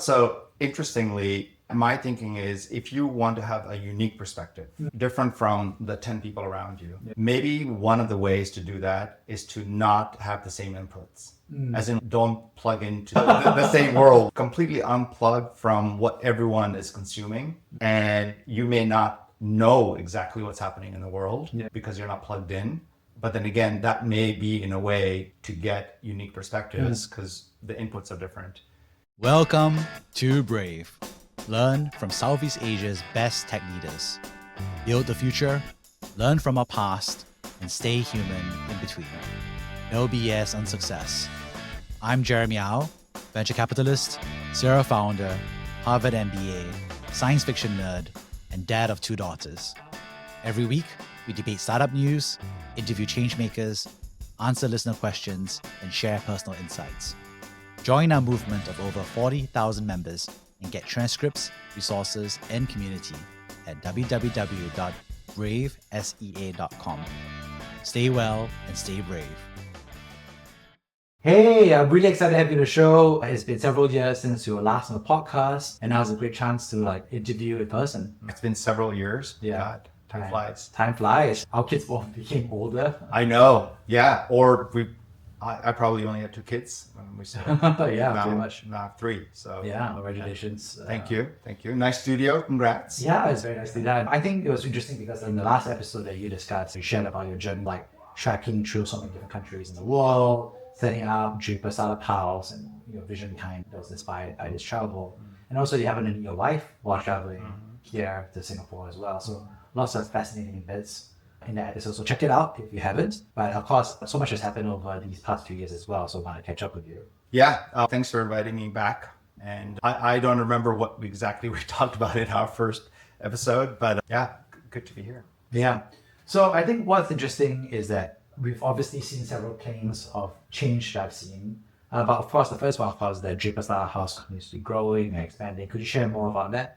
So interestingly, my thinking is if you want to have a unique perspective, different from the 10 people around you, maybe one of the ways to do that is to not have the same inputs. As in, don't plug into the same world, completely unplug from what everyone is consuming. And you may not know exactly what's happening in the world because you're not plugged in. But then again, that may be in a way to get unique perspectives because the inputs are different. Welcome to Brave. Learn from Southeast Asia's best tech leaders. Build the future, learn from our past, and stay human in between. No BS on success. I'm Jeremy Au, venture capitalist, serial founder, Harvard MBA, science fiction nerd, and dad of 2 daughters. Every week, we debate startup news, interview changemakers, answer listener questions, and share personal insights. Join our movement of over 40,000 members and get transcripts, resources, and community at www.bravesea.com. Stay well and stay brave. Hey, I'm really excited to have you on the show. It's been several years since you were last on the podcast, and now it's a great chance to interview in person. It's been several years. Yeah. God, time flies. Time flies. Our kids both became older. I know. Yeah. Or I probably only had 2 kids when we started. Yeah, now, pretty much. Now 3. So Yeah, congratulations. Thank you. Nice studio. Congrats. Yeah, it's very nicely done. I think it was interesting because in the last episode that you discussed, you shared about your journey, tracking through so many different countries in the world, setting up Draper Startup House, and your vision behind that was inspired by this travel. And also you happen to meet your wife while traveling here to Singapore as well. So lots of fascinating bits in that episode. So check it out if you haven't. But of course, so much has happened over these past 2 years as well. So I want to catch up with you. Yeah. Thanks for inviting me back. And I don't remember what exactly we talked about in our first episode, but good to be here. Yeah. So I think what's interesting is that we've obviously seen several planes of change that I've seen. But of course, the first one, of course, the Draper Startup House continues to be growing and expanding. Could you share more about that?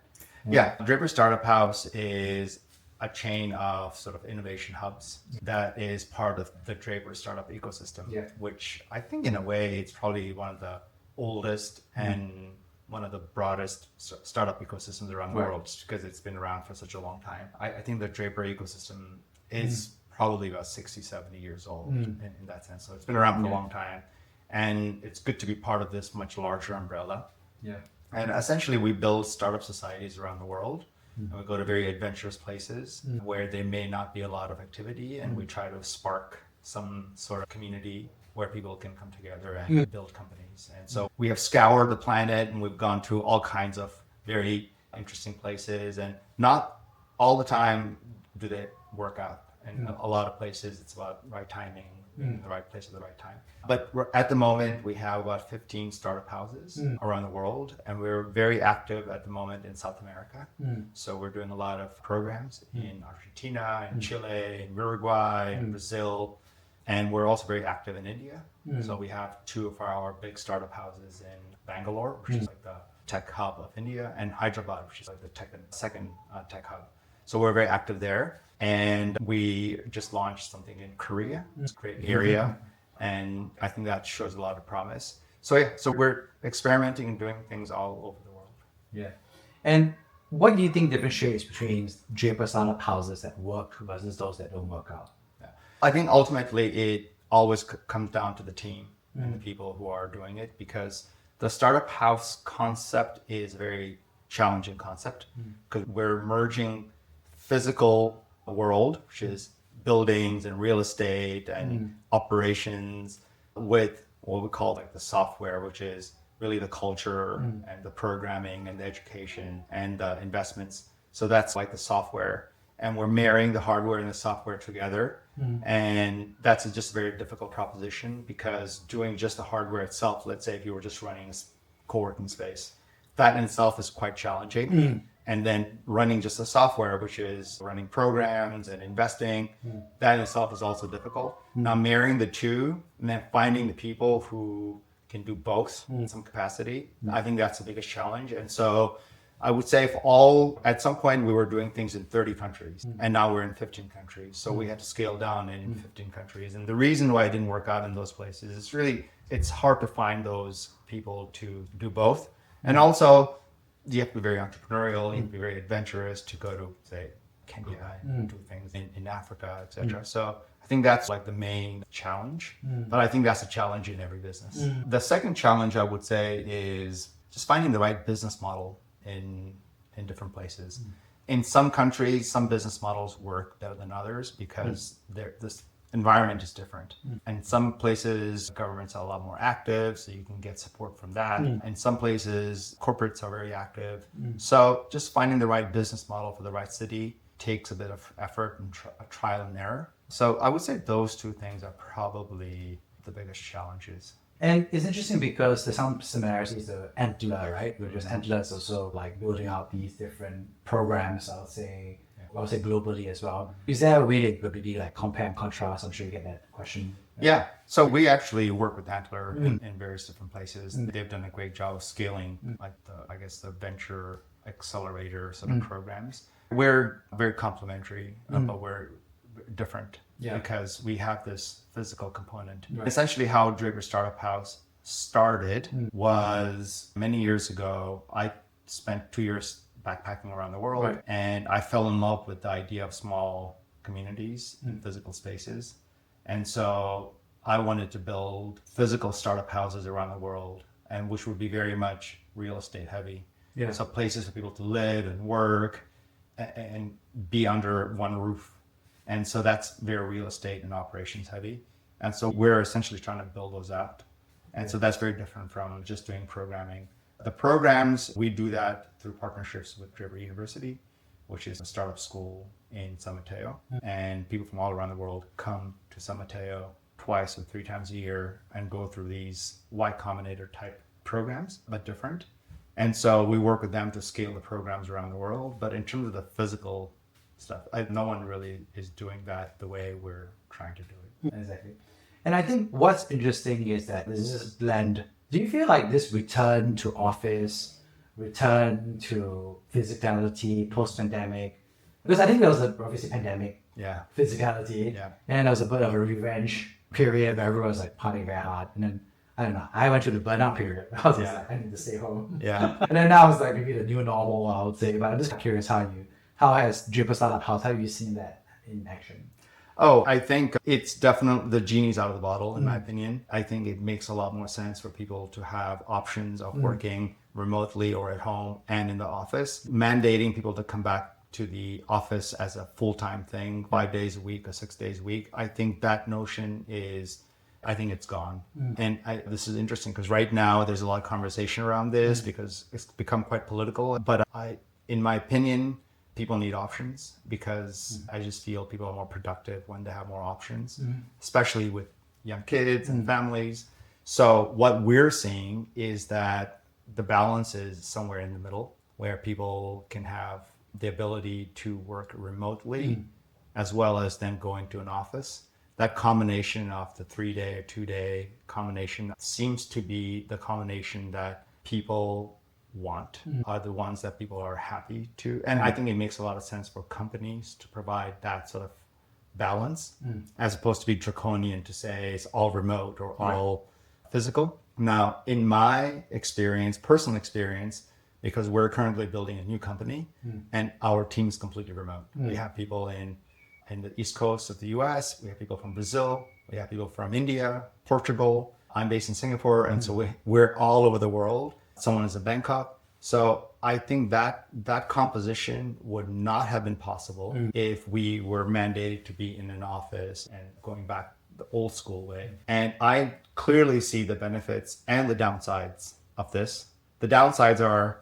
Yeah. Draper Startup House is a chain of sort of innovation hubs that is part of the Draper startup ecosystem, which I think in a way it's probably one of the oldest and one of the broadest startup ecosystems around the world, just because it's been around for such a long time. I think the Draper ecosystem is probably about 60, 70 years old in that sense. So it's been around for a long time. And it's good to be part of this much larger umbrella. Yeah. And essentially we build startup societies around the world. And we go to very adventurous places where there may not be a lot of activity, and we try to spark some sort of community where people can come together and build companies. And so we have scoured the planet, and we've gone through all kinds of very interesting places, and not all the time do they work out. And a lot of places it's about right timing, in the right place at the right time. But at the moment, we have about 15 startup houses around the world, and we're very active at the moment in South America. So we're doing a lot of programs in Argentina, in Chile, in Uruguay, in Brazil, and we're also very active in India. So we have 2 of our big startup houses in Bangalore, which is like the tech hub of India, and Hyderabad, which is like the second tech hub. So we're very active there. And we just launched something in Korea. It's a great area. And I think that shows a lot of promise. So we're experimenting and doing things all over the world. Yeah. And what do you think differentiates between Draper Startup Houses that work versus those that don't work out? Yeah. I think ultimately it always comes down to the team and the people who are doing it, because the startup house concept is a very challenging concept because we're merging physical world, which is buildings and real estate and operations, with what we call like the software, which is really the culture and the programming and the education and the investments. So that's like the software, and we're marrying the hardware and the software together. And that's just a very difficult proposition, because doing just the hardware itself, let's say if you were just running a co-working space, that in itself is quite challenging. And then running just the software, which is running programs and investing, that in itself is also difficult. Now marrying the two and then finding the people who can do both in some capacity, I think that's the biggest challenge. And so I would say at some point we were doing things in 30 countries and now we're in 15 countries. So we had to scale down in 15 countries. And the reason why it didn't work out in those places is it's hard to find those people to do both. And also, you have to be very entrepreneurial, you have to be very adventurous to go to, say, Kenya and do things in Africa, etc. So I think that's like the main challenge, but I think that's a challenge in every business. The second challenge I would say is just finding the right business model in different places. In some countries, some business models work better than others because this environment is different. And some places, governments are a lot more active, so you can get support from that. And some places, corporates are very active. So just finding the right business model for the right city takes a bit of effort and trial and error. So I would say those two things are probably the biggest challenges. And it's interesting because there's some similarities to Antler, right? Because Antler is also like building out these different programs, I would say globally as well. Is there a way that could be like compare and contrast? I'm sure you get that question. Yeah. So we actually work with Antler in various different places. They've done a great job of scaling like the venture accelerator sort of programs. We're very complementary, but we're different because we have this physical component. Right. Essentially how Draper Startup House started was many years ago. I spent 2 years backpacking around the world and I fell in love with the idea of small communities in physical spaces. And so I wanted to build physical startup houses around the world, and which would be very much real estate heavy. Yeah. So places for people to live and work and be under one roof. And so that's very real estate and operations heavy. And so we're essentially trying to build those out. And so that's very different from just doing programming. The programs, we do that through partnerships with Draper University, which is a startup school in San Mateo. And people from all around the world come to San Mateo twice or 3 times a year and go through these Y Combinator type programs, but different. And so we work with them to scale the programs around the world. But in terms of the physical stuff, no one really is doing that the way we're trying to do it. Exactly. And I think what's interesting is that there's this blend. Do you feel like this return to office, return to physicality post-pandemic? Because I think there was obviously pandemic physicality, and there was a bit of a revenge period where everyone was like partying very hard. And then, I don't know, I went through the burnout period. I was just like, I need to stay home. Yeah. And then now it's like maybe the new normal, I would say. But I'm just curious how has Draper Startup House, how have you seen that in action? Oh, I think it's definitely the genie's out of the bottle, in my opinion. I think it makes a lot more sense for people to have options of working remotely or at home and in the office. Mandating people to come back to the office as a full-time thing, 5 days a week or 6 days a week. I think that notion I think it's gone. And this is interesting because right now there's a lot of conversation around this because it's become quite political. But in my opinion, people need options because I just feel people are more productive when they have more options, especially with young kids and families. So what we're seeing is that the balance is somewhere in the middle where people can have the ability to work remotely as well as then going to an office. That combination of the 3-day or 2-day combination seems to be the combination that people want, are the ones that people are happy to. And I think it makes a lot of sense for companies to provide that sort of balance as opposed to be draconian to say it's all remote or all physical. Now, in my experience, personal experience, because we're currently building a new company and our team is completely remote. We have people in the East Coast of the US, we have people from Brazil, we have people from India, Portugal. I'm based in Singapore, and so we're all over the world. Someone is in Bangkok. So I think that composition would not have been possible if we were mandated to be in an office and going back the old school way. And I clearly see the benefits and the downsides of this. The downsides are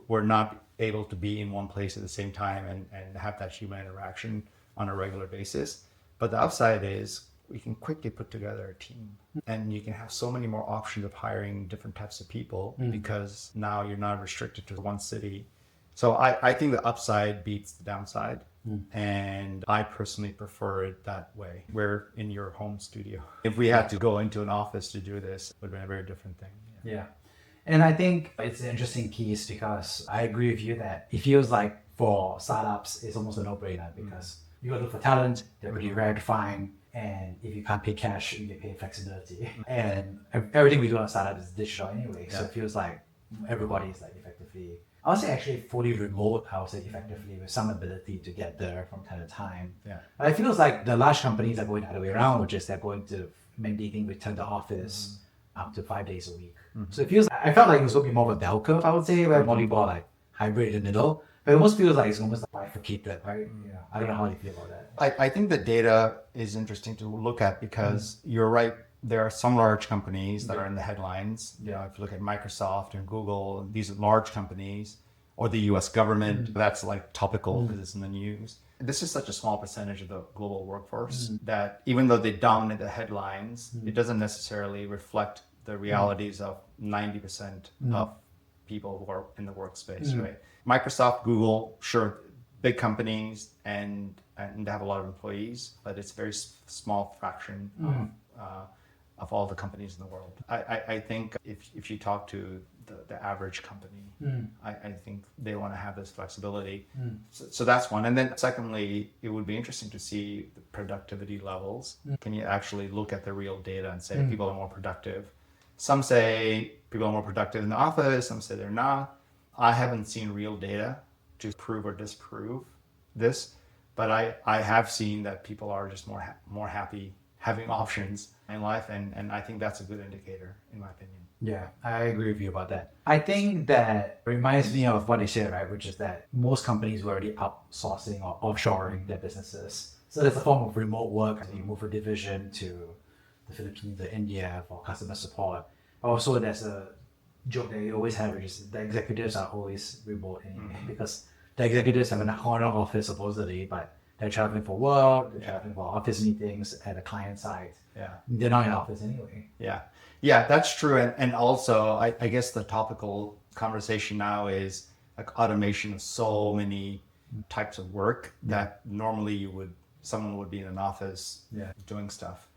we're not able to be in one place at the same time and have that human interaction on a regular basis. But the upside is we can quickly put together a team and you can have so many more options of hiring different types of people because now you're not restricted to one city. So I think the upside beats the downside. And I personally prefer it that way. We're in your home studio. If we had to go into an office to do this, it would have been a very different thing. Yeah. And I think it's an interesting piece because I agree with you that it feels like for startups, it's almost a no-brainer because you got to look for talent, they're really rare to find. And if you can't pay cash, you get paid flexibility. And everything we do on a startup is digital anyway. So it feels like everybody is like effectively, I would say actually fully remote, I would say effectively with some ability to get there from time to time. Yeah. But it feels like the large companies are going the other way around, which is they're going to mandating return to office up to 5 days a week. So it feels, I felt like it was going to be more of a bell curve, I would say, where more people are like hybrid in the middle. But it almost feels like it's almost like bifurcated, right? Yeah. I don't know how you feel about that. I think the data is interesting to look at because you're right. There are some large companies that are in the headlines. You know, if you look at Microsoft and Google, these are large companies, or the US government, that's like topical because it's in the news. This is such a small percentage of the global workforce that even though they dominate the headlines, it doesn't necessarily reflect the realities of 90% of people who are in the workspace, right? Microsoft, Google, sure, big companies and they have a lot of employees, but it's a very small fraction of all the companies in the world. I think if you talk to the average company, I think they want to have this flexibility. So that's one. And then secondly, it would be interesting to see the productivity levels. Can you actually look at the real data and say people are more productive? Some say people are more productive in the office, some say they're not. I haven't seen real data to prove or disprove this, but I have seen that people are just more happy having options in life, and I think that's a good indicator, in my opinion. Yeah, I agree with you about that. I think that reminds me of what they said, right? Which is that most companies were already outsourcing or offshoring their businesses. So there's a form of remote work. You move a division to the Philippines or India for customer support. Also, there's a joke that you always have, which is the executives are always remote anyway, because the executives have an corner office supposedly, but they're traveling for work, they're traveling for office meetings at a client site. Yeah. They're not in office anyway. Yeah, that's true. And also, I guess the topical conversation now is like automation of so many types of work that normally someone would be in an office doing stuff.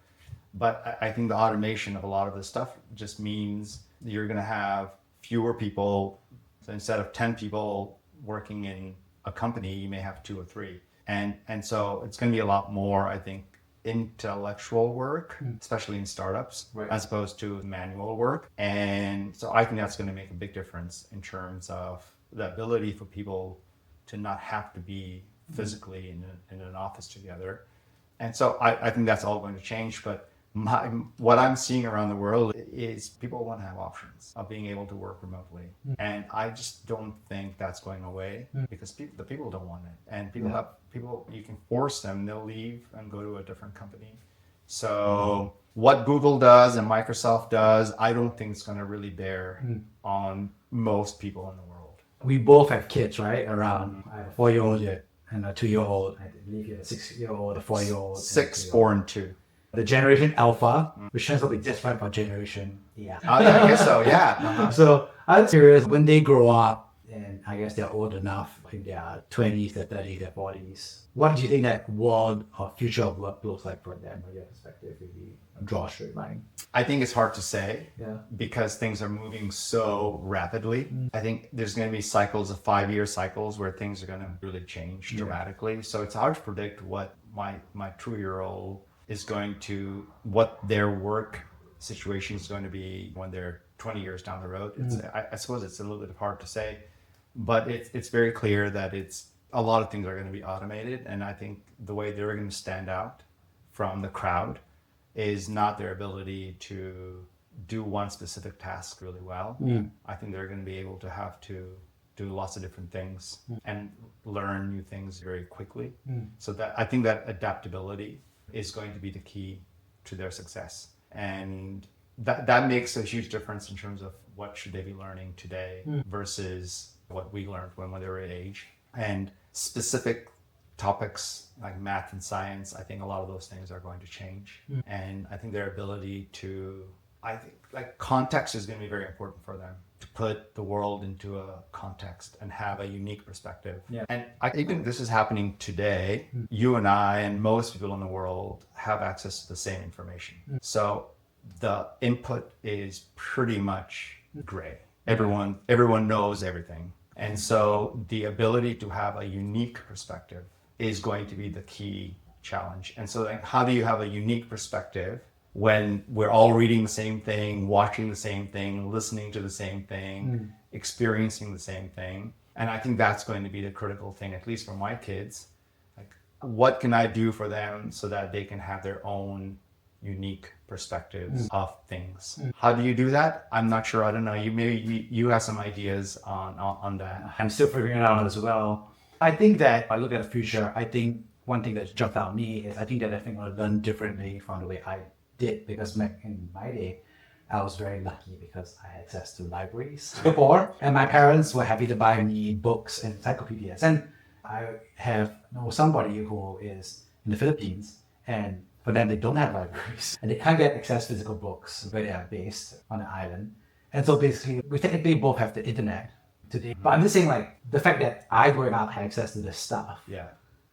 But I think the automation of a lot of this stuff just means you're going to have fewer people. So instead of 10 people working in a company, you may have 2 or 3. And so it's going to be a lot more, I think, intellectual work, especially in startups, as opposed to manual work. And so I think that's going to make a big difference in terms of the ability for people to not have to be physically in an office together. And so I think that's all going to change. But what I'm seeing around the world is people want to have options of being able to work remotely. And I just don't think that's going away because the people don't want it. And people, you can force them, they'll leave and go to a different company. So what Google does and Microsoft does, I don't think it's going to really bear on most people in the world. We both have kids, right? Around I have a 4-year-old and a 2-year-old. I believe you have a 6-year-old, a 4-year-old. 6, 4, and 2. The generation Alpha, which turns out to be different from generation Yeah. I guess so, yeah. So I'm curious, when they grow up, and I guess they're old enough, in their 20s, their 30s, their 40s, what do you think that world or future of work looks like for them from your perspective, if you draw a straight line? I think it's hard to say Yeah. because things are moving so rapidly. I think there's going to be cycles of 5-year cycles where things are going to really change dramatically. So it's hard to predict what my 2-year-old is going to, what their work situation is going to be when they're 20 years down the road. I suppose it's a little bit hard to say, but it's very clear that a lot of things are going to be automated. And I think the way they're going to stand out from the crowd is not their ability to do one specific task really well. I think they're going to be able to have to do lots of different things and learn new things very quickly. So that I think that adaptability is going to be the key to their success. And that makes a huge difference in terms of what should they be learning today versus what we learned when they were age. And specific topics like math and science, I think a lot of those things are going to change. And I think their ability to, I think like context is going to be very important for them, to put the world into a context and have a unique perspective. Yeah. And even this is happening today, you and I and most people in the world have access to the same information. So the input is pretty much gray. Everyone knows everything. And so the ability to have a unique perspective is going to be the key challenge. And so like, how do you have a unique perspective when we're all reading the same thing, watching the same thing, listening to the same thing, experiencing the same thing. And I think that's going to be the critical thing, at least for my kids. Like, what can I do for them so that they can have their own unique perspectives of things? How do you do that? I'm not sure. I don't know. You have some ideas on that. I'm still figuring it out as well. I think that if I look at the future, I think one thing that jumped out at me is I think that I think I'll learn differently from the way I did, because in my day, I was very lucky because I had access to libraries before, and my parents were happy to buy me books and encyclopedias. And I know somebody who is in the Philippines, and for them, they don't have libraries, and they can't get access to physical books where they are based on an island. And so basically, we technically both have the internet today. But I'm just saying, like, the fact that I growing up had access to this stuff. Yeah.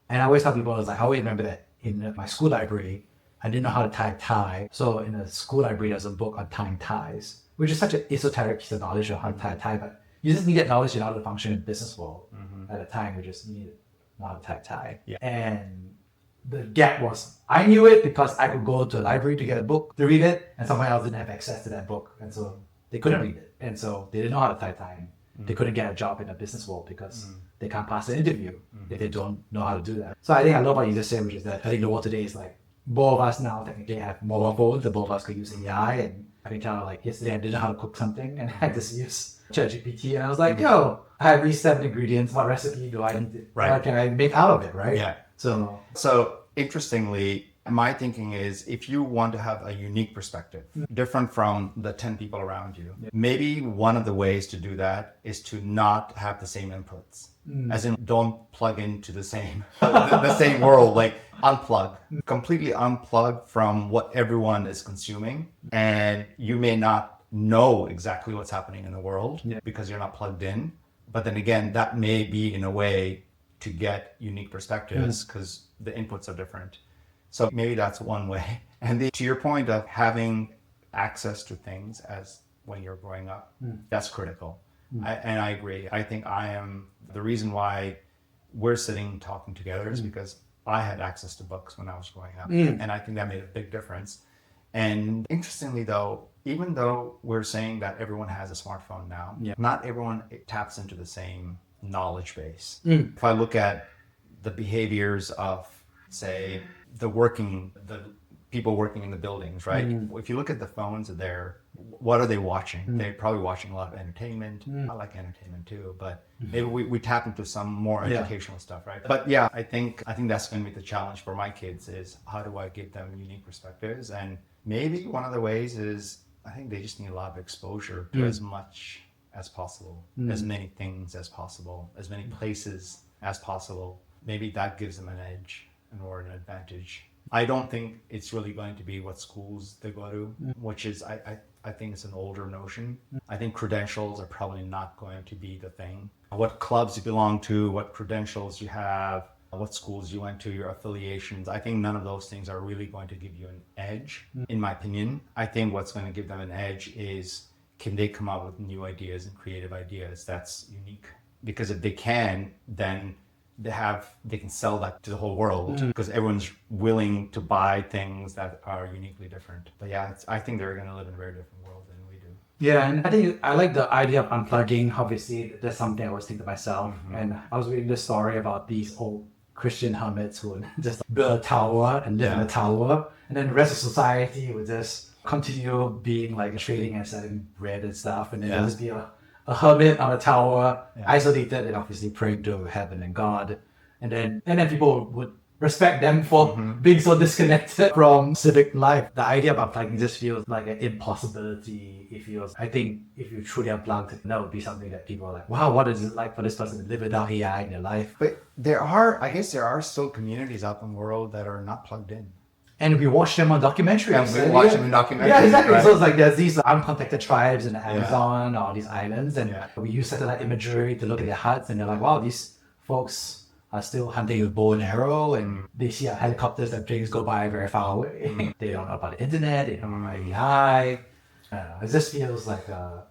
And I always tell people, I was like, I always remember that in my school library, I didn't know how to tie a tie. So in the school library, there's a book on tying ties, which is such an esoteric piece of knowledge of how to tie a tie. But you just need that knowledge in order to function in the business world. At the time, we just needed to know how to tie a tie. Yeah. And the gap was, I knew it because I could go to a library to get a book to read it, and someone else didn't have access to that book. And so they couldn't read it. And so they didn't know how to tie a tie. They couldn't get a job in the business world because they can't pass the interview if they don't know how to do that. So I think I love what you just said, which is that I think the world today is like, both of us now technically have mobile phones, and both of us could use AI. And I can tell, like, yesterday I didn't know how to cook something, and I had to use ChatGPT, and I was like, yo, I have these 7 ingredients. What recipe do I need to, what can I make out of it, right? Yeah. So interestingly, my thinking is, if you want to have a unique perspective, different from the 10 people around you, maybe one of the ways to do that is to not have the same inputs. As in, don't plug into the same the same world. Like, unplug, completely unplug from what everyone is consuming, and you may not know exactly what's happening in the world because you're not plugged in. But then again, that may be in a way to get unique perspectives because the inputs are different. So maybe that's one way. And to your point of having access to things as when you're growing up, that's critical. And I agree. I think the reason why we're sitting talking together is because I had access to books when I was growing up. And I think that made a big difference. And interestingly though, even though we're saying that everyone has a smartphone now, not everyone taps into the same knowledge base. If I look at the behaviors of, say, the people working in the buildings, right? If you look at the phones there, what are they watching? They're probably watching a lot of entertainment. I like entertainment too, but maybe we tap into some more educational stuff, right? But yeah, I think that's going to be the challenge for my kids is, how do I give them unique perspectives? And maybe one of the ways is, I think they just need a lot of exposure to as much as possible, as many things as possible, as many places as possible. Maybe that gives them an edge or an advantage. I don't think it's really going to be what schools they go to, which is, I think it's an older notion. I think credentials are probably not going to be the thing. What clubs you belong to, what credentials you have, what schools you went to, your affiliations, I think none of those things are really going to give you an edge, in my opinion. I think what's going to give them an edge is, can they come up with new ideas and creative ideas that's unique? Because if they can, then they can sell that to the whole world because everyone's willing to buy things that are uniquely different. But yeah, I think they're going to live in a very different world than we do. Yeah, and I think I like the idea of unplugging. Obviously, that's something I always think to myself. And I was reading this story about these old Christian hermits who would just build a tower and live in a tower, and then the rest of society would just continue being like trading and selling bread and stuff, and then there'll just be a hermit on a tower, isolated and obviously praying to heaven and God. And then people would respect them for being so disconnected from civic life. The idea about unplugging just feels like an impossibility. I think if you truly unplugged, that would be something that people are like, wow, what is it like for this person to live without AI in their life? But there are still communities out in the world that are not plugged in. And we watch them on documentaries. And we watch them in documentaries. Yeah, exactly. Right? So it's like there's these uncontacted tribes in the Amazon or these islands, and we use satellite imagery to look at their huts, and they're like, wow, these folks are still hunting with bow and arrow, and they see helicopters and planes go by very far away. They don't know about the internet, they don't know about AI. It just feels like a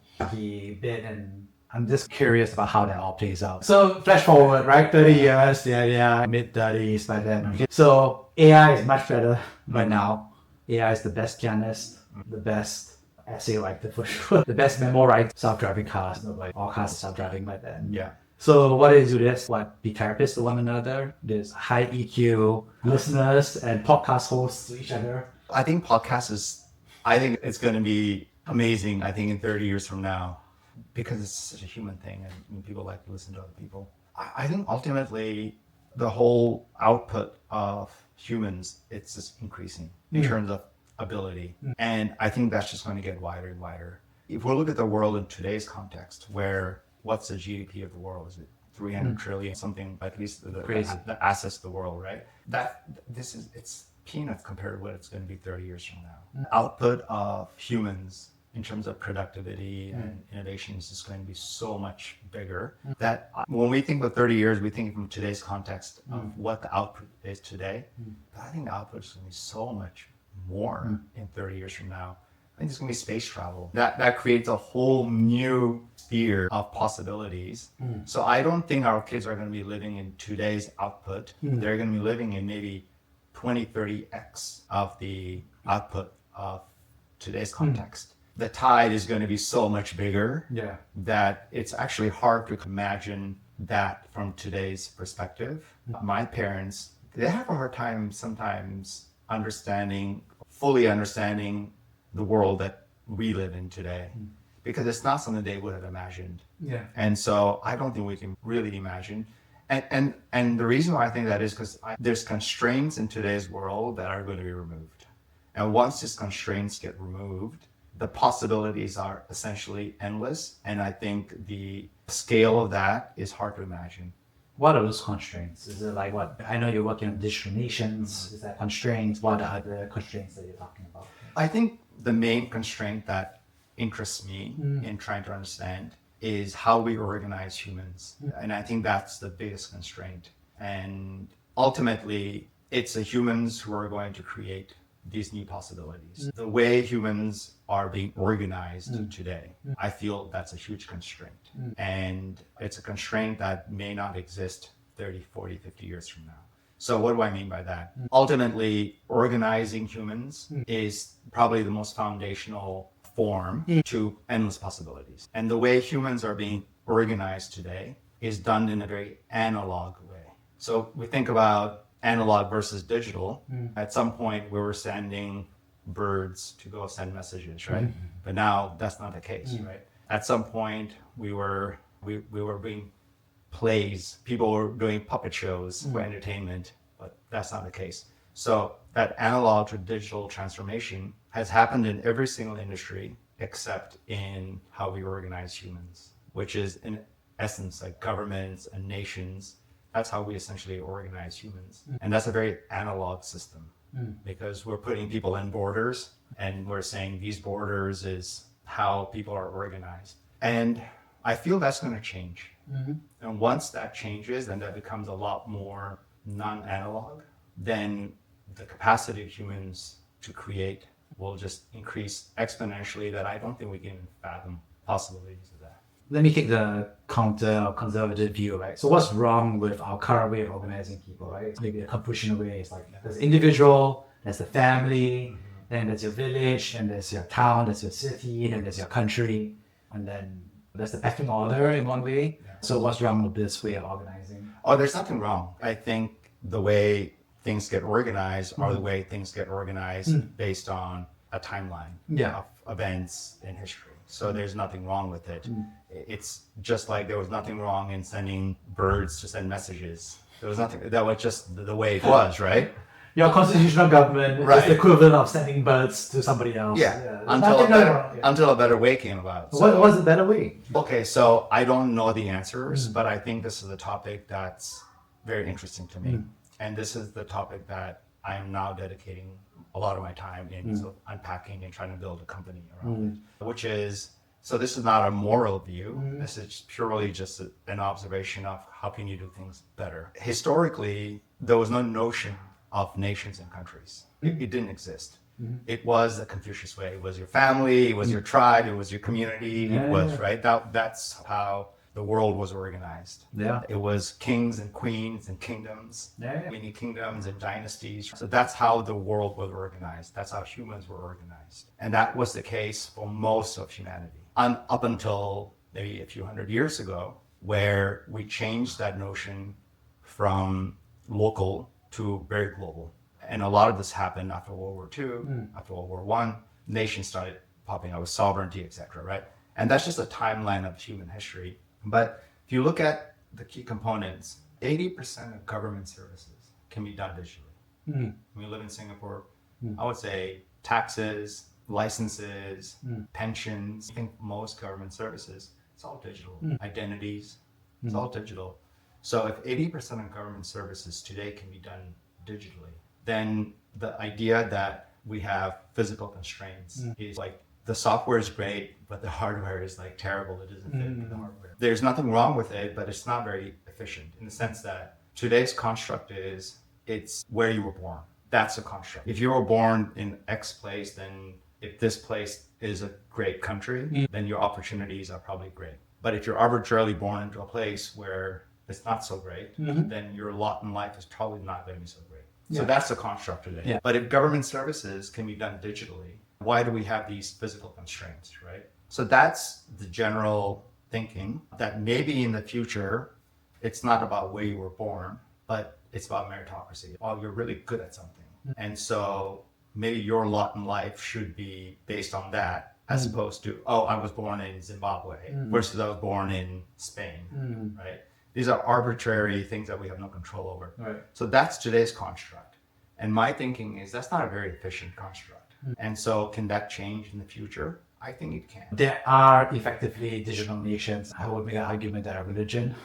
bit, and I'm just curious about how that all plays out. So flash forward, right? 30 years, mid-30s by then. So AI is much better by now. AI is the best pianist, the best essay writer for sure. The best memo writer, self-driving cars, like all cars are self-driving by then. Yeah. So what is this? What, be therapists to one another? There's high EQ listeners and podcast hosts to each other. I think I think it's going to be amazing, I think in 30 years from now, because it's such a human thing and people like to listen to other people. I think ultimately the whole output of humans, it's just increasing in terms of ability. And I think that's just going to get wider and wider. If we look at the world in today's context, where what's the GDP of the world? Is it 300 trillion, something, at least the assets of the world, right? It's peanuts compared to what it's going to be 30 years from now. Output of humans in terms of productivity and innovation is just going to be so much bigger that when we think about 30 years, we think from today's context of what the output is today. But I think the output is going to be so much more in 30 years from now. I think it's going to be space travel. That creates a whole new sphere of possibilities. So I don't think our kids are going to be living in today's output. They're going to be living in maybe 20, 30x of the output of today's context. The tide is going to be so much bigger that it's actually hard to imagine that from today's perspective. My parents, they have a hard time sometimes fully understanding the world that we live in today, because it's not something they would have imagined. And so I don't think we can really imagine. And the reason why I think that is because there's constraints in today's world that are going to be removed. And once these constraints get removed, the possibilities are essentially endless. And I think the scale of that is hard to imagine. What are those constraints? Is it like what? I know you're working on digital nations. Is that constraints? What are the constraints that you're talking about? I think the main constraint that interests me in trying to understand is how we organize humans. And I think that's the biggest constraint. And ultimately, it's the humans who are going to create these new possibilities. The way humans are being organized today, I feel that's a huge constraint. And it's a constraint that may not exist 30, 40, 50 years from now. So what do I mean by that? Ultimately, organizing humans is probably the most foundational form to endless possibilities. And the way humans are being organized today is done in a very analog way. So we think about analog versus digital. At some point, we were sending birds to go send messages, right? But now that's not the case, right? At some point, we were being plays. People were doing puppet shows for entertainment, but that's not the case. So that analog to digital transformation has happened in every single industry except in how we organize humans, which is in essence like governments and nations. That's how we essentially organize humans. And that's a very analog system because we're putting people in borders and we're saying these borders is how people are organized. And I feel that's going to change. And once that changes, then that becomes a lot more non-analog, then the capacity of humans to create will just increase exponentially that I don't think we can fathom possibilities of that. Let me take the counter or conservative view, right? So what's wrong with our current way of organizing people, right? Maybe a Confucian way is like there's individual, there's the family, then there's your village, and there's your town, there's your city, then there's your country, and then there's the pecking order in one way. So what's wrong with this way of organizing? Oh, there's nothing wrong. I think the way things get organized are the way things get organized based on a timeline of events in history. So there's nothing wrong with it. It's just like there was nothing wrong in sending birds to send messages. There was nothing, that was just the way it was, right? Your constitutional government is the equivalent of sending birds to somebody else. Until a better way came about. So, what was the better way? Okay, so I don't know the answers, but I think this is a topic that's very interesting to me. And this is the topic that I'm now dedicating a lot of my time in sort of unpacking and trying to build a company around it, which is, so this is not a moral view. This is purely just an observation of how can you do things better. Historically, there was no notion of nations and countries. It didn't exist. It was a Confucius way. It was your family, it was your tribe, it was your community, right? That's how the world was organized. Yeah. It was kings and queens and kingdoms, Yeah. many kingdoms and dynasties. So that's how the world was organized. That's how humans were organized. And that was the case for most of humanity. And up until maybe a few hundred years ago, where we changed that notion from local to very global. And a lot of this happened after World War II, after World War I. Nations started popping up with sovereignty, etc., right? And that's just a timeline of human history. But if you look at the key components, 80% of government services can be done digitally. When you live in Singapore, I would say taxes, licenses, pensions, I think most government services, it's all digital. Identities, it's all digital. So if 80% of government services today can be done digitally, then the idea that we have physical constraints is like the software is great, but the hardware is like terrible. It doesn't fit with the hardware. There's nothing wrong with it, but it's not very efficient in the sense that today's construct is it's where you were born. That's a construct. If you were born in X place, then if this place is a great country, then your opportunities are probably great. But if you're arbitrarily born into a place where it's not so great, then your lot in life is probably not going to be so great. So that's the construct today. Yeah. But if government services can be done digitally, why do we have these physical constraints, right? So that's the general thinking that maybe in the future, it's not about where you were born, but it's about meritocracy. Oh, you're really good at something. And so maybe your lot in life should be based on that, as opposed to, oh, I was born in Zimbabwe versus I was born in Spain, right? These are arbitrary things that we have no control over. Right. So that's today's construct. And my thinking is that's not a very efficient construct. And so can that change in the future? I think it can. There are effectively digital nations. I would make an argument that a religion,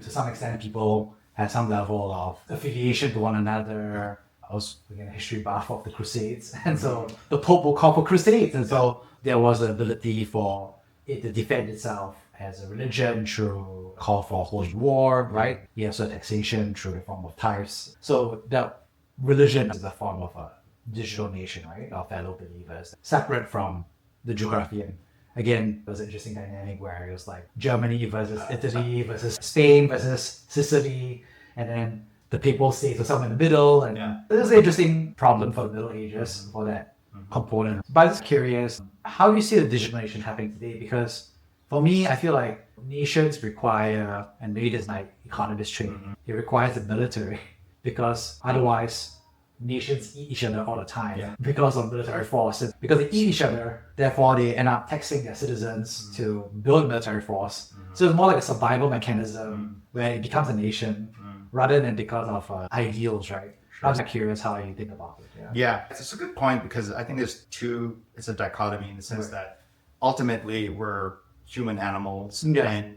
to some extent, people have some level of affiliation to one another. I was a history buff of the Crusades, and so the Pope will call for crusades, and so there was the ability for it to defend itself as a religion through call for holy war, right? You have also taxation through the form of tithes. So that religion is a form of a digital nation, right? Our fellow believers, separate from the geography. And again, it was an interesting dynamic where it was like Germany versus Italy versus Spain versus Sicily, and then the papal states were somewhere in the middle. And it was an interesting problem for the Middle Ages for that component. But I'm just curious, how do you see the digital nation happening today? Because for me, I feel like nations require, and maybe this is my economist training, it requires the military, because otherwise nations eat each other all the time because of military force. Because they eat each other, therefore they end up taxing their citizens to build a military force. So it's more like a survival mechanism where it becomes a nation rather than because of ideals, right? I'm just curious how you think about it. Yeah, it's a good point because I think it's a dichotomy in the sense that ultimately we're human animals and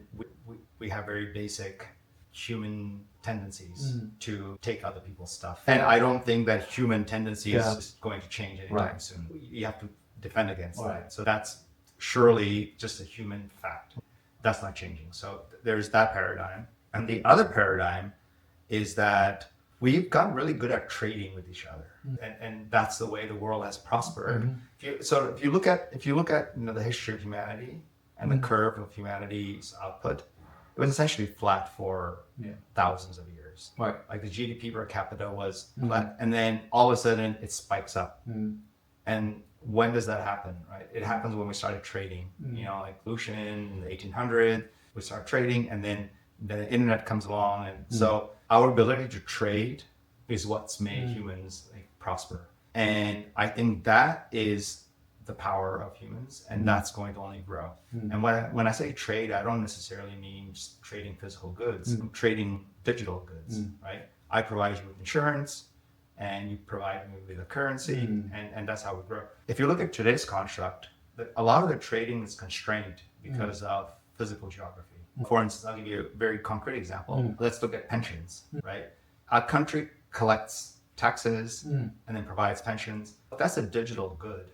we have very basic human tendencies to take other people's stuff. And I don't think that human tendency is going to change anytime soon. You have to defend against that. So that's surely just a human fact. That's not changing. So there's that paradigm. And the other paradigm is that we've gotten really good at trading with each other. And that's the way the world has prospered. So if you look at the history of humanity and the curve of humanity's output, it was essentially flat for thousands of years. Right. Like the GDP per capita was flat, and then all of a sudden it spikes up. And when does that happen? Right? It happens when we started trading. Like Lucian in the 1800s, we start trading, and then the internet comes along, and so our ability to trade is what's made humans prosper. And I think that is the power of humans, and that's going to only grow. And when I say trade, I don't necessarily mean just trading physical goods. I'm trading digital goods, right? I provide you with insurance, and you provide me with a currency, and that's how we grow. If you look at today's construct, a lot of the trading is constrained because of physical geography. For instance, I'll give you a very concrete example. Let's look at pensions, right? Our country collects taxes and then provides pensions. That's a digital good.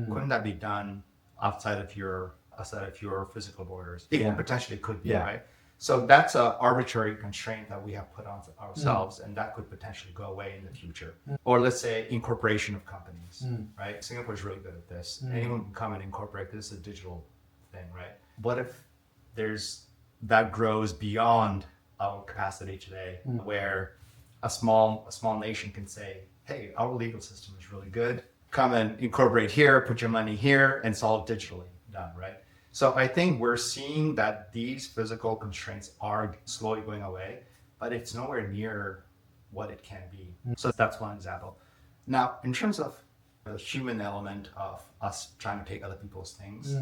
Couldn't that be done outside of your physical borders? It potentially could be, right? So that's an arbitrary constraint that we have put on ourselves, and that could potentially go away in the future. Or let's say incorporation of companies, right? Singapore is really good at this. Anyone can come and incorporate. This is a digital thing, right? What if there's that grows beyond our capacity today, where a small nation can say, hey, our legal system is really good. Come and incorporate here, put your money here, and it's all digitally done, right? So I think we're seeing that these physical constraints are slowly going away, but it's nowhere near what it can be. So that's one example. Now, in terms of the human element of us trying to take other people's things,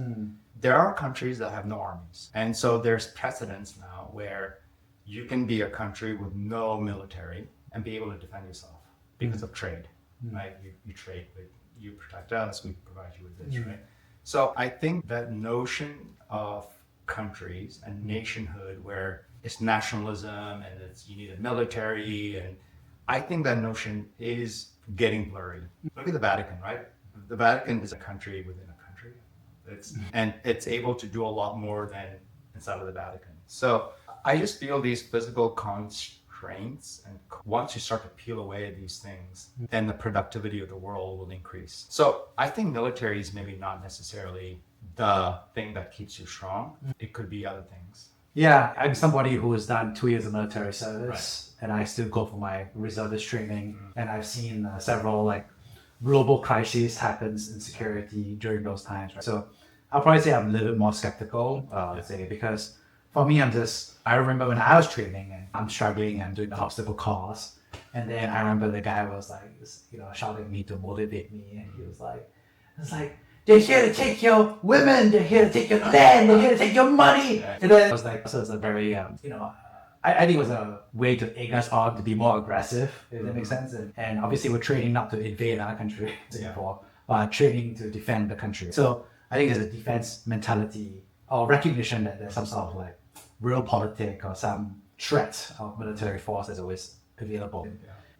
there are countries that have no armies. And so there's precedents now where you can be a country with no military and be able to defend yourself because of trade, right? You trade with, you protect us, we provide you with this, right? So I think that notion of countries and nationhood where it's nationalism and it's you need a military, and I think that notion is getting blurry. Look at the Vatican, right? The Vatican is a country within a country. And it's able to do a lot more than inside of the Vatican. So I just feel these physical constraints, and once you start to peel away these things, then the productivity of the world will increase. So I think military is maybe not necessarily the thing that keeps you strong. It could be other things. Yeah, I'm somebody who has done 2 years of military service, and I still go for my reservist training. And I've seen several like global crises happens in security during those times. Right? So I'll probably say I'm a little bit more skeptical, because for me, I remember when I was training and I'm struggling and doing the obstacle course, and then I remember the guy was like, shouting at me to motivate me, and he was like, it's like, they're here to take your women, they're here to take your land, they're here to take your money. And then I was like, so it's a very, I think it was a way to egg us on to be more aggressive, if that makes sense. And obviously we're training not to invade another country, Singapore, but training to defend the country. So I think there's a defense mentality or recognition that there's some sort of like real politic or some threat of military force that's always available.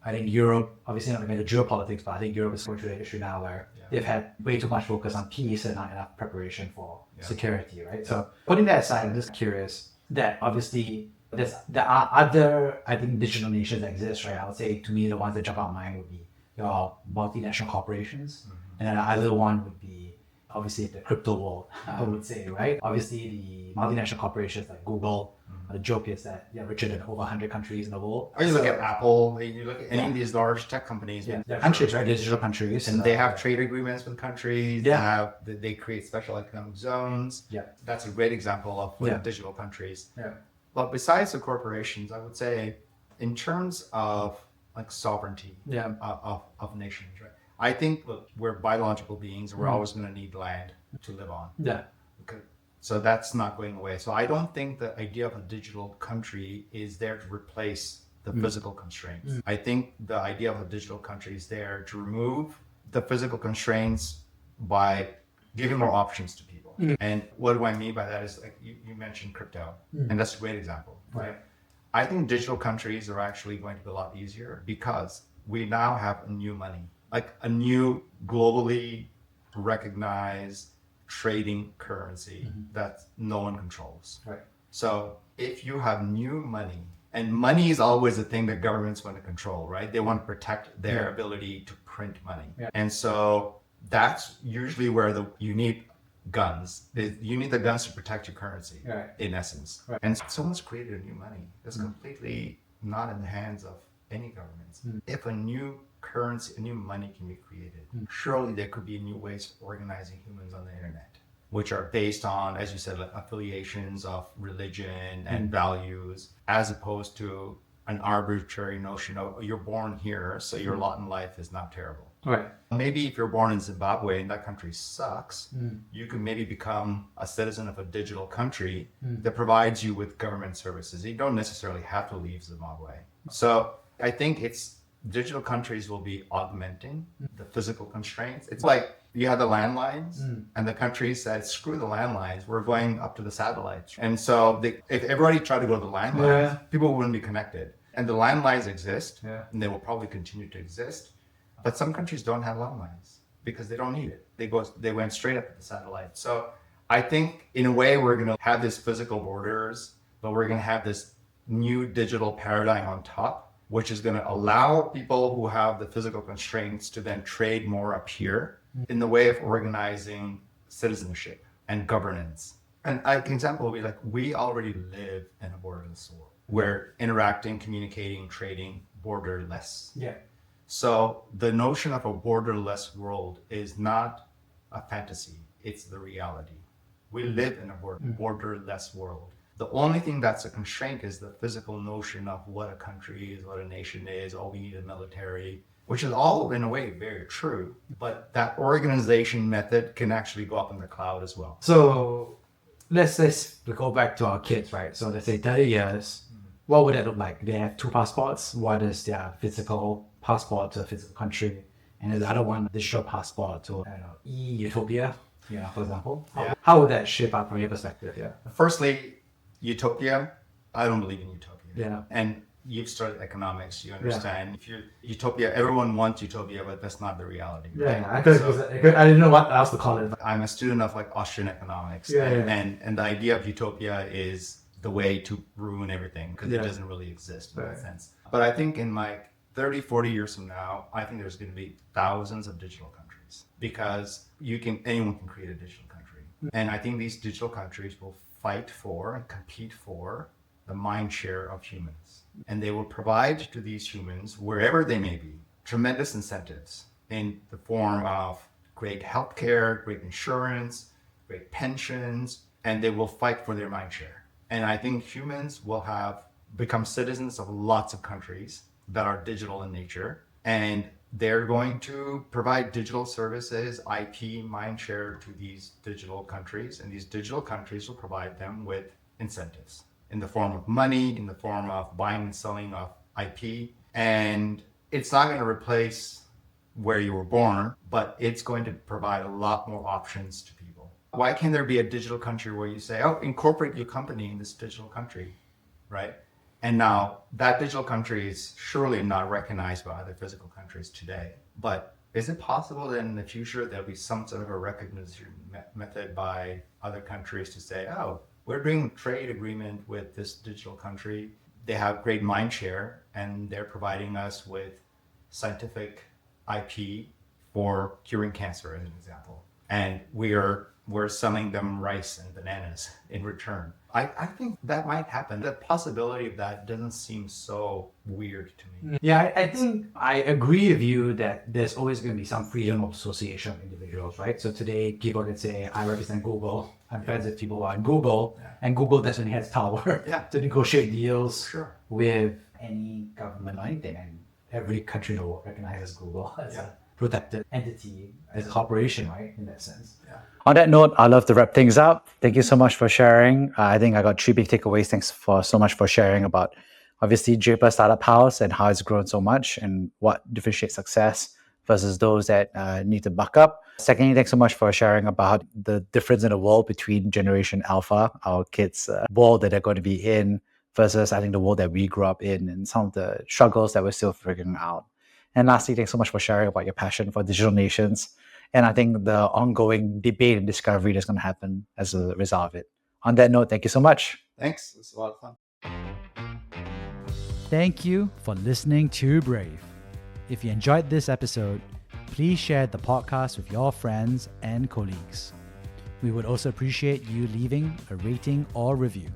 I think Europe, obviously not the geopolitics, but I think Europe is going through an issue now where they've had way too much focus on peace and not enough preparation for security, right? So putting that aside, I'm just curious that obviously there are other, I think, digital nations that exist, right? I would say to me, the ones that jump out of mind would be your multinational corporations. And then the other one would be obviously the crypto world, I would say, right? Obviously the multinational corporations like Google, the joke is that they're richer than over 100 countries in the world. Or you look at Apple, you look at any of these large tech companies. They're countries, right? Digital countries. And they have trade agreements with countries. They create special economic zones. That's a great example of digital countries. But besides the corporations, I would say in terms of like sovereignty of nations, right? I think, look, we're biological beings. We're always going to need land to live on. Okay. So that's not going away. So I don't think the idea of a digital country is there to replace the physical constraints. I think the idea of a digital country is there to remove the physical constraints by giving more options to people. And what do I mean by that is, like you mentioned crypto, and that's a great example, right? I think digital countries are actually going to be a lot easier because we now have a new money, like a new globally recognized trading currency that no one controls. So if you have new money, and money is always the thing that governments want to control, right? They want to protect their ability to print money. And so that's usually where you need guns. You need the guns to protect your currency, in essence. And someone's created a new money that's completely not in the hands of any governments. If a new currency, a new money can be created, surely there could be new ways of organizing humans on the internet, which are based on, as you said, like affiliations of religion and values, as opposed to an arbitrary notion of you're born here, so your lot in life is not terrible. Maybe if you're born in Zimbabwe and that country sucks, you can maybe become a citizen of a digital country that provides you with government services. You don't necessarily have to leave Zimbabwe. So I think digital countries will be augmenting the physical constraints. It's like you have the landlines and the country said, screw the landlines, we're going up to the satellites. And so if everybody tried to go to the landlines, people wouldn't be connected. And the landlines exist, and they will probably continue to exist. But some countries don't have landlines because they don't need it. They went straight up to the satellite. So I think in a way we're going to have this physical borders, but we're going to have this new digital paradigm on top, which is going to allow people who have the physical constraints to then trade more up here in the way of organizing citizenship and governance. And an example would be like, we already live in a borderless world. We're interacting, communicating, trading borderless. Yeah. So the notion of a borderless world is not a fantasy, it's the reality. We live in a borderless world. The only thing that's a constraint is the physical notion of what a country is, what a nation is, oh, we need a military, which is all in a way very true. But that organization method can actually go up in the cloud as well. So let's go back to our kids, right? So let's say 30 years, what would that look like? They have 2 passports. One is their physical passport to a physical country, and the other one, digital passport to, I don't know, utopia, for example. How would that shape up from your perspective? Yeah. Firstly, utopia, I don't believe in utopia. Yeah. And you've studied economics, you understand. If you're utopia, everyone wants utopia, but that's not the reality. Yeah, right? I didn't know what else to call it. I'm a student of like Austrian economics, Yeah, and the idea of utopia is the way to ruin everything because it doesn't really exist in that sense. But I think in like 30, 40 years from now, I think there's going to be thousands of digital countries because anyone can create a digital country. And I think these digital countries will fight for and compete for the mind share of humans. And they will provide to these humans, wherever they may be, tremendous incentives in the form of great healthcare, great insurance, great pensions, and they will fight for their mind share. And I think humans will become citizens of lots of countries that are digital in nature. And they're going to provide digital services, IP, mindshare to these digital countries. And these digital countries will provide them with incentives in the form of money, in the form of buying and selling of IP. And it's not going to replace where you were born, but it's going to provide a lot more options to people. Why can't there be a digital country where you say, oh, incorporate your company in this digital country, right? And now that digital country is surely not recognized by other physical countries today. But is it possible that in the future there'll be some sort of a recognition method by other countries to say, oh, we're doing a trade agreement with this digital country. They have great mind share and they're providing us with scientific IP for curing cancer, as an example. And we're selling them rice and bananas in return. I think that might happen. The possibility of that doesn't seem so weird to me. Yeah, I think I agree with you that there's always going to be some freedom of association of individuals, right? So today, people can say, I represent Google. I'm friends with people who are in Google, and Google definitely has power to negotiate deals with any government or anything. And every country in the world recognizes Google as a protected entity, as a corporation, right? In that sense. Yeah. On that note, I'd love to wrap things up. Thank you so much for sharing. I think I got 3 big takeaways. Thanks so much for sharing about, obviously, Draper Startup House and how it's grown so much and what differentiates success versus those that need to buck up. Secondly, thanks so much for sharing about the difference in the world between Generation Alpha, our kids' world that they're going to be in, versus, I think, the world that we grew up in and some of the struggles that we're still figuring out. And lastly, thanks so much for sharing about your passion for digital nations. And I think the ongoing debate and discovery that's going to happen as a result of it. On that note, thank you so much. Thanks. It's a lot of fun. Thank you for listening to Brave. If you enjoyed this episode, please share the podcast with your friends and colleagues. We would also appreciate you leaving a rating or review.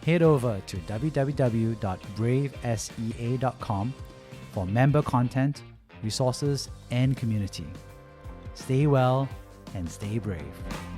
Head over to www.bravesea.com for member content, resources, and community. Stay well and stay brave.